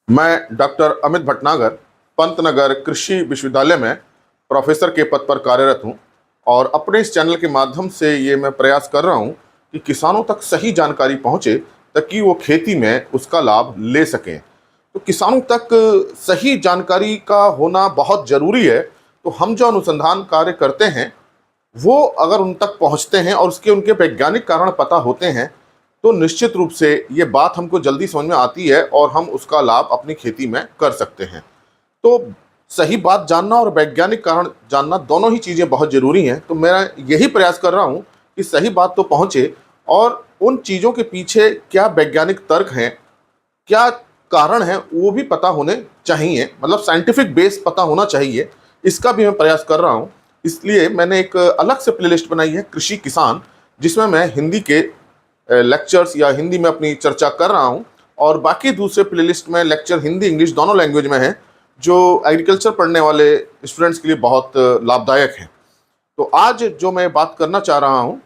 मैं डॉक्टर अमित भटनागर पंतनगर कृषि विश्वविद्यालय में प्रोफेसर के पद पर कार्यरत हूं और अपने इस चैनल के माध्यम से ये मैं प्रयास कर रहा हूं कि किसानों तक सही जानकारी पहुंचे ताकि वो खेती में उसका लाभ ले सकें। तो किसानों तक सही जानकारी का होना बहुत ज़रूरी है। तो हम जो अनुसंधान कार्य करते हैं वो अगर उन तक पहुंचते हैं और उसके उनके वैज्ञानिक कारण पता होते हैं तो निश्चित रूप से ये बात हमको जल्दी समझ में आती है और हम उसका लाभ अपनी खेती में कर सकते हैं। तो सही बात जानना और वैज्ञानिक कारण जानना दोनों ही चीज़ें बहुत ज़रूरी हैं। तो मैं यही प्रयास कर रहा हूँ कि सही बात तो पहुँचे और उन चीज़ों के पीछे क्या वैज्ञानिक तर्क हैं, क्या कारण है, वो भी पता होने चाहिए, मतलब साइंटिफिक बेस पता होना चाहिए। इसका भी मैं प्रयास कर रहा हूँ। इसलिए मैंने एक अलग से प्लेलिस्ट बनाई है कृषि किसान, जिसमें मैं हिंदी के लेक्चर्स या हिंदी में अपनी चर्चा कर रहा हूं और बाकी दूसरे प्लेलिस्ट में लेक्चर हिंदी इंग्लिश दोनों लैंग्वेज में है, जो एग्रीकल्चर पढ़ने वाले स्टूडेंट्स के लिए बहुत लाभदायक है। तो आज जो मैं बात करना चाह रहा हूं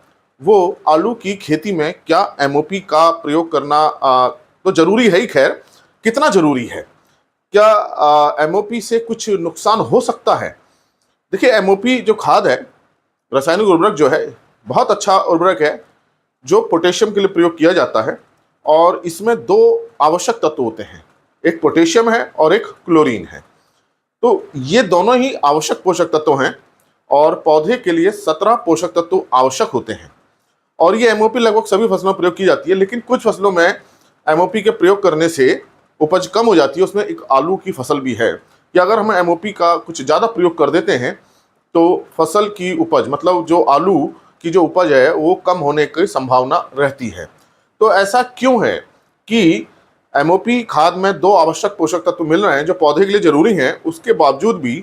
वो आलू की खेती में क्या एमओपी का प्रयोग करना तो ज़रूरी है ही, खैर कितना ज़रूरी है, क्या एमओपी से कुछ नुकसान हो सकता है। देखिए, एमओपी जो खाद है, रासायनिक उर्वरक जो है, बहुत अच्छा उर्वरक है जो पोटेशियम के लिए प्रयोग किया जाता है और इसमें दो आवश्यक तत्व होते हैं, एक पोटेशियम है और एक क्लोरीन है। तो ये दोनों ही आवश्यक पोषक तत्व हैं और पौधे के लिए 17 पोषक तत्व आवश्यक होते हैं और ये एमओपी लगभग सभी फसलों में प्रयोग की जाती है। लेकिन कुछ फसलों में एमओपी के प्रयोग करने से उपज कम हो जाती है। उसमें एक आलू की फसल भी है कि अगर हम एमओपी का कुछ ज़्यादा प्रयोग कर देते हैं तो फसल की उपज, मतलब जो आलू की जो उपज है, वो कम होने की संभावना रहती है। तो ऐसा क्यों है कि एमओपी खाद में दो आवश्यक पोषक तत्व मिल रहे हैं जो पौधे के लिए जरूरी हैं, उसके बावजूद भी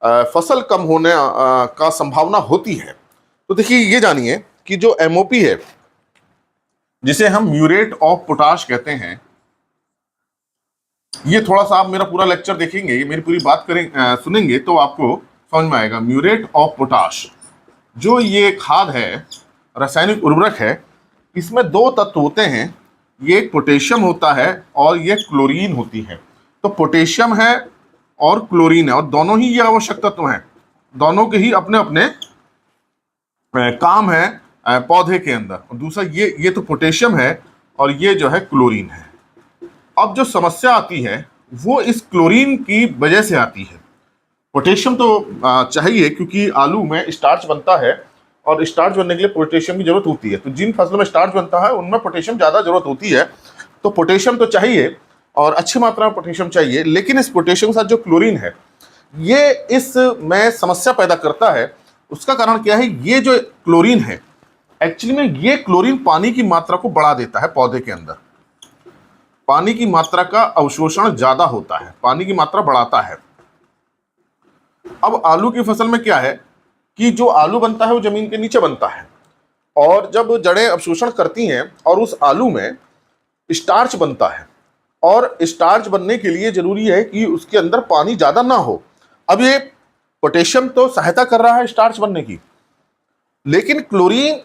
फसल कम होने का संभावना होती है। तो देखिए, ये जानिए कि जो एमओपी है, जिसे हम म्यूरेट ऑफ पोटाश कहते हैं, ये थोड़ा सा आप मेरा पूरा लेक्चर देखेंगे, मेरी पूरी बात सुनेंगे तो आपको समझ में आएगा। म्यूरेट ऑफ पोटाश जो ये खाद है, रासायनिक उर्वरक है, इसमें दो तत्व होते हैं, ये एक पोटेशियम होता है और ये क्लोरीन होती है। तो पोटेशियम है और क्लोरीन है और दोनों ही ये आवश्यक तत्व हैं, दोनों के ही अपने अपने काम है पौधे के अंदर। और दूसरा ये तो पोटेशियम है और ये जो है क्लोरीन है। अब जो समस्या आती है वो इस क्लोरीन की वजह से आती है। पोटेशियम तो चाहिए क्योंकि आलू में स्टार्च बनता है और स्टार्च बनने के लिए पोटेशियम की जरूरत होती है। तो जिन फसलों में स्टार्च बनता है उनमें पोटेशियम ज़्यादा जरूरत होती है। तो पोटेशियम तो चाहिए और अच्छी मात्रा में पोटेशियम चाहिए, लेकिन इस पोटेशियम के साथ जो क्लोरीन है ये इसमें समस्या पैदा करता है। उसका कारण क्या है, ये जो क्लोरीन है एक्चुअली में ये क्लोरीन पानी की मात्रा को बढ़ा देता है। पौधे के अंदर पानी की मात्रा का अवशोषण ज़्यादा होता है, पानी की मात्रा बढ़ाता है। अब आलू की फसल में क्या है कि जो आलू बनता है वो जमीन के नीचे बनता है और जब जड़ें अवशोषण करती हैं और उस आलू में स्टार्च बनता है और स्टार्च बनने के लिए जरूरी है कि उसके अंदर पानी ज़्यादा ना हो। अब ये पोटेशियम तो सहायता कर रहा है स्टार्च बनने की, लेकिन क्लोरीन,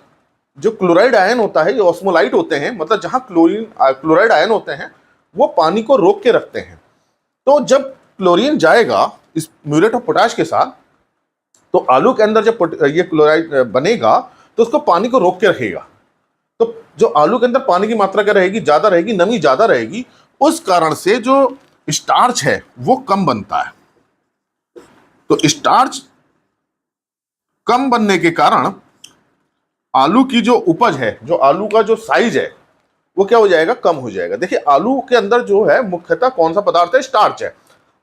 जो क्लोराइड आयन होता है, ये ऑस्मोलाइट होते हैं, मतलब जहां क्लोराइड आयन होते हैं वो पानी को रोक के रखते हैं। तो जब क्लोरीन जाएगा इस म्यूरेट ऑफ पोटाश के साथ तो आलू के अंदर जब ये क्लोराइड बनेगा तो उसको पानी को रोक के रखेगा। तो जो आलू के अंदर पानी की मात्रा क्या रहेगी, ज्यादा रहेगी, नमी ज्यादा रहेगी। उस कारण से जो स्टार्च है वो कम बनता है। तो स्टार्च कम बनने के कारण आलू की जो उपज है, जो आलू का जो साइज है, वो क्या हो जाएगा, कम हो जाएगा। देखिए, आलू के अंदर जो है मुख्यतः कौन सा पदार्थ है, स्टार्च है।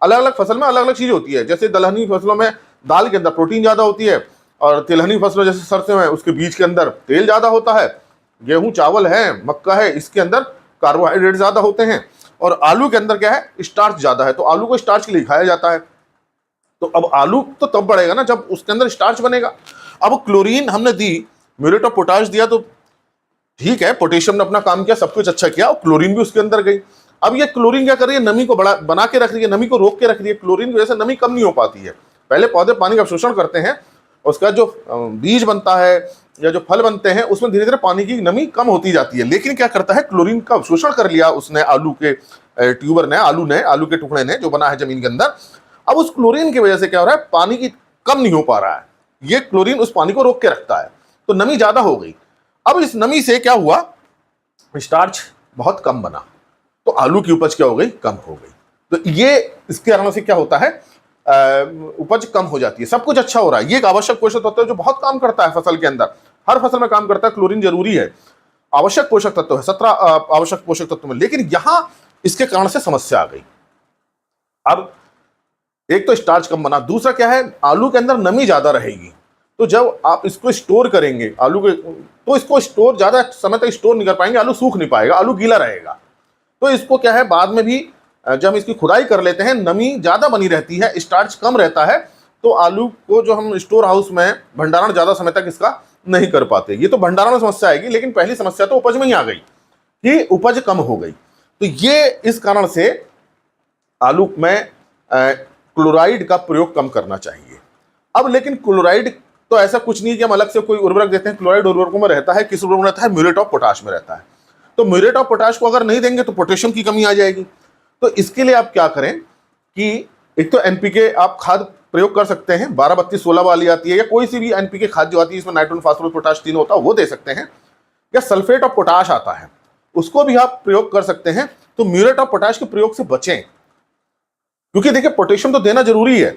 अलग अलग फसल में अलग अलग चीज होती है। जैसे दलहनी फसलों में दाल के अंदर प्रोटीन ज्यादा होती है और तिलहनी फसलों जैसे सरसों है उसके बीज के अंदर तेल ज्यादा होता है। गेहूं चावल है, मक्का है, इसके अंदर कार्बोहाइड्रेट ज्यादा होते हैं। और आलू के अंदर क्या है, स्टार्च ज्यादा है। तो आलू को स्टार्च के लिए खाया जाता है। तो अब आलू तो तब बढ़ेगा ना जब उसके अंदर स्टार्च बनेगा। अब क्लोरीन हमने दी, म्यूरेट ऑफ पोटाश दिया, तो ठीक है, पोटेशियम ने अपना काम किया, सब कुछ अच्छा किया और क्लोरीन भी उसके अंदर गई। अब ये क्लोरीन क्या कर रही है, नमी को बना के रख रही है, नमी को रोक के रख रही है। क्लोरीन की वजह से नमी कम नहीं हो पाती है। पहले पौधे पानी का अवशोषण करते हैं उसका जो बीज बनता है या जो फल बनते हैं उसमें धीरे धीरे पानी की नमी कम होती जाती है। लेकिन क्या करता है, क्लोरीन का अवशोषण कर लिया उसने, आलू के ट्यूबर ने, आलू के टुकड़े ने जो बना है जमीन के अंदर। अब उस क्लोरीन की वजह से क्या हो रहा है, पानी की कम नहीं हो पा रहा है, ये क्लोरीन उस पानी को रोक के रखता है, तो नमी ज्यादा हो गई। अब इस नमी से क्या हुआ, स्टार्च बहुत कम बना, तो आलू की उपज क्या हो गई, कम हो गई। तो ये इसके कारण से क्या होता है, उपज कम हो जाती है। सब कुछ अच्छा हो रहा है, ये एक आवश्यक पोषक तत्व है जो बहुत काम करता है फसल के अंदर, हर फसल में काम करता है। क्लोरीन जरूरी है, आवश्यक पोषक तत्व है, 17 आवश्यक पोषक तत्व में, लेकिन यहां इसके कारण से समस्या आ गई। अब एक तो स्टार्च कम बना, दूसरा क्या है, आलू के अंदर नमी ज्यादा रहेगी, तो जब आप इसको स्टोर करेंगे आलू के, तो इसको स्टोर ज्यादा समय तक स्टोर नहीं कर पाएंगे, आलू सूख नहीं पाएगा, आलू गीला रहेगा। तो इसको क्या है, बाद में भी जब हम इसकी खुदाई कर लेते हैं, नमी ज्यादा बनी रहती है, स्टार्च कम रहता है, तो आलू को जो हम स्टोर हाउस में भंडारण ज्यादा समय तक इसका नहीं कर पाते। ये तो भंडारण में समस्या आएगी, लेकिन पहली समस्या तो उपज में ही आ गई कि उपज कम हो गई। तो ये इस कारण से आलू में क्लोराइड का प्रयोग कम करना चाहिए। अब लेकिन क्लोराइड तो ऐसा कुछ नहीं कि हम अलग से कोई उर्वरक देते हैं, क्लोराइड उर्वरकों में रहता है, किस उर्वरक में रहता है, म्यूरेट ऑफ पोटाश में रहता है। तो म्यूरेट ऑफ पोटाश को अगर नहीं देंगे तो पोटेशियम की कमी आ जाएगी। तो इसके लिए आप क्या करें कि एक तो एनपीके आप खाद प्रयोग कर सकते हैं, 12-32-16 वाली आती है, या कोई सी भी एनपीके खाद जो आती है इसमें नाइट्रोजन फास्फोरस पोटाश तीनों होता है, वो दे सकते हैं, या सल्फेट ऑफ पोटाश आता है उसको भी आप प्रयोग कर सकते हैं। तो म्यूरेट ऑफ पोटाश के प्रयोग से बचें, क्योंकि देखिए पोटेशियम तो देना जरूरी है,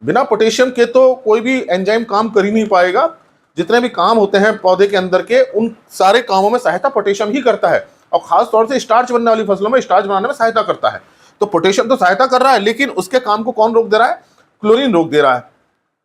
बिना पोटेशियम के तो कोई भी एंजाइम काम कर ही नहीं पाएगा। जितने भी काम होते हैं पौधे के अंदर के, उन सारे कामों में सहायता पोटेशियम ही करता है, और खास तौर से स्टार्च बनने वाली फसलों में स्टार्च बनाने में सहायता करता है। तो पोटेशियम तो सहायता कर रहा है, लेकिन उसके काम को कौन रोक दे रहा है, क्लोरीन रोक दे रहा है।